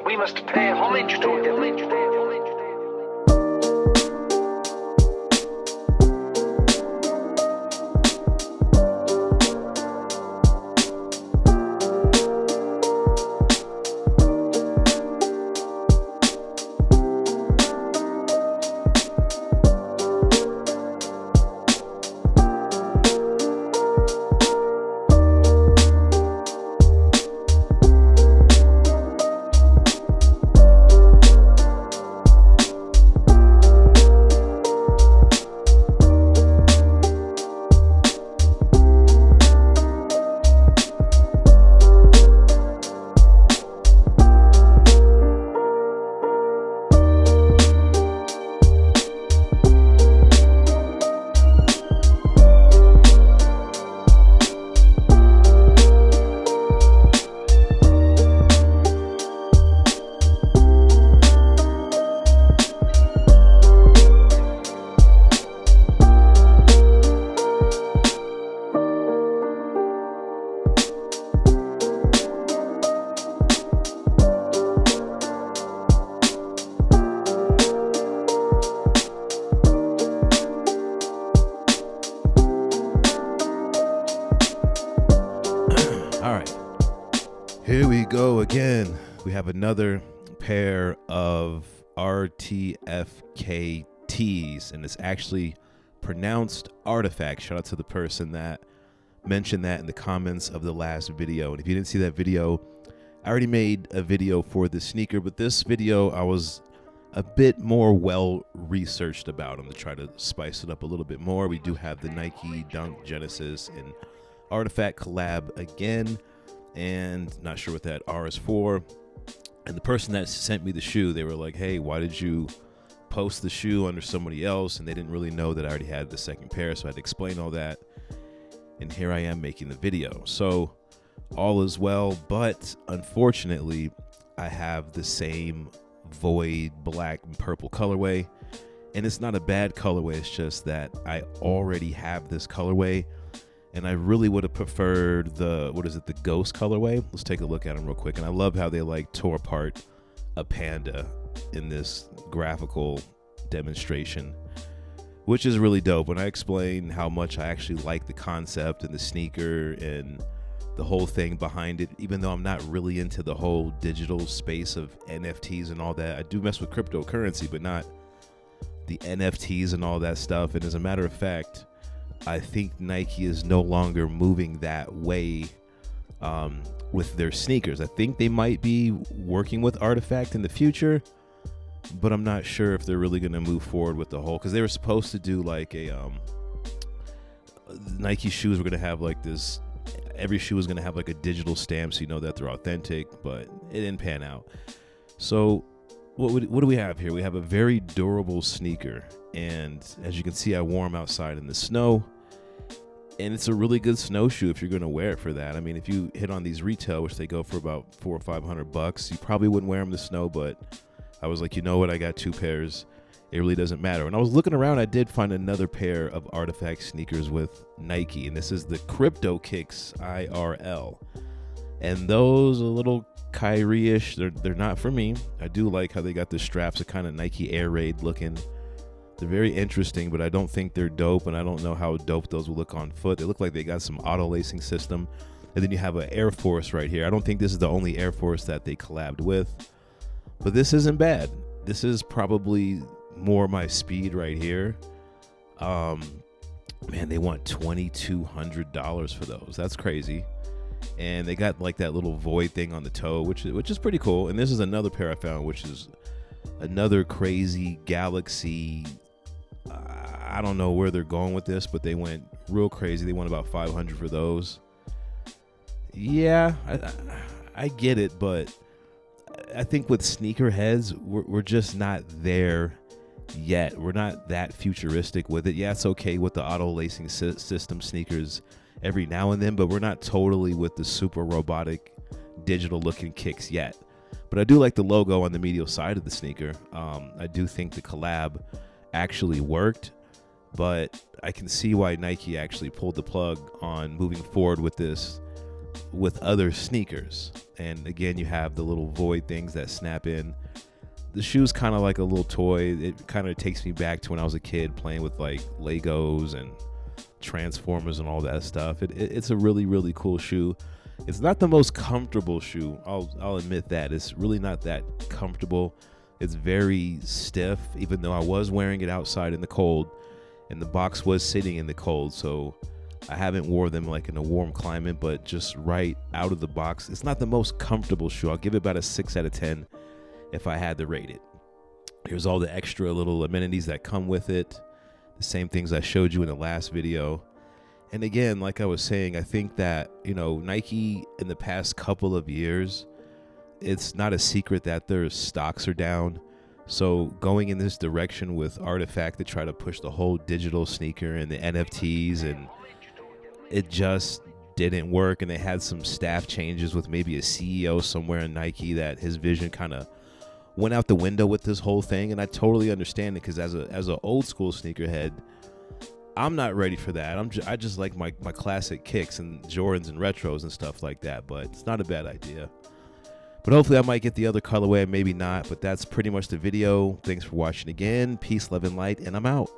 We must pay homage to him. Here we go again. We have another pair of RTFKTs, and it's actually pronounced artifact. Shout out to the person that mentioned that in the comments of the last video. And if you didn't see that video, I already made a video for the sneaker, but this video I was a bit more well researched about them to try to spice it up a little bit more. We do have the Nike Dunk Genesis and Artifact collab again, and not sure what that R is for. And the person that sent me the shoe, they were like, hey, why did you post the shoe under somebody else? And they didn't really know that I already had the second pair, so I had to explain all that. And here I am making the video. So all is well, but unfortunately, I have the same void black and purple colorway. And it's not a bad colorway, it's just that I already have this colorway. And I really would have preferred the ghost colorway. Let's take a look at them real quick. And I love how they like tore apart a panda in this graphical demonstration, which is really dope. When I explain how much I actually like the concept and the sneaker and the whole thing behind it, even though I'm not really into the whole digital space of NFTs and all that. I do mess with cryptocurrency, but not the NFTs and all that stuff. And as a matter of fact, I think Nike is no longer moving that way with their sneakers. I think they might be working with Artifact in the future, but I'm not sure if they're really going to move forward with the whole, because they were supposed to do like a Nike shoes were going to have like this, every shoe was going to have like a digital stamp so you know that they're authentic, but it didn't pan out. So what do we have here? We have a very durable sneaker, and as you can see, I wore them outside in the snow, and it's a really good snowshoe if you're going to wear it for that. I mean, if you hit on these retail, which they go for about $400 or $500, you probably wouldn't wear them in the snow, but I was like, you know what, I got two pairs. It really doesn't matter. When I was looking around, I did find another pair of Artifact sneakers with Nike, and this is the Crypto Kicks IRL. And those a little Kyrie-ish, they're not for me. I do like how they got the straps, are kind of Nike Air Raid looking. They're very interesting, but I don't think they're dope, and I don't know how dope those will look on foot. They look like they got some auto lacing system. And then you have an Air Force right here. I don't think this is the only Air Force that they collabed with, but this isn't bad. This is probably more my speed right here. Man, they want $2,200 for those. That's crazy. And they got like that little void thing on the toe, which is pretty cool. And this is another pair I found, which is another crazy Galaxy. I don't know where they're going with this, but they went real crazy. They went about $500 for those. Yeah, I get it, but I think with sneakerheads, we're just not there yet. We're not that futuristic with it. Yeah, it's okay with the auto lacing system sneakers every now and then, but we're not totally with the super robotic digital looking kicks yet. But I do like the logo on the medial side of the sneaker. I do think the collab actually worked, but I can see why Nike actually pulled the plug on moving forward with this with other sneakers. And again, you have the little void things that snap in. The shoe's kind of like a little toy. It kind of takes me back to when I was a kid playing with like Legos and Transformers and all that stuff. It's a really, really cool shoe. It's not the most comfortable shoe. I'll admit that. It's really not that comfortable. It's very stiff, even though I was wearing it outside in the cold, and the box was sitting in the cold. So I haven't wore them like in a warm climate, but just right out of the box, it's not the most comfortable shoe. I'll give it about a 6 out of 10 if I had to rate it. Here's all the extra little amenities that come with it. The same things I showed you in the last video. And again, like I was saying, I think that, Nike in the past couple of years, it's not a secret that their stocks are down. So going in this direction with RTFKT to try to push the whole digital sneaker and the NFTs, and it just didn't work. And they had some staff changes with maybe a CEO somewhere in Nike that his vision kind of went out the window with this whole thing. And I totally understand it, because as a old school sneakerhead, I'm not ready for that. I just like my classic kicks and Jordans and retros and stuff like that. But it's not a bad idea. But hopefully I might get the other colorway, maybe not. But that's pretty much the video. Thanks for watching again. Peace, love, and light, and I'm out.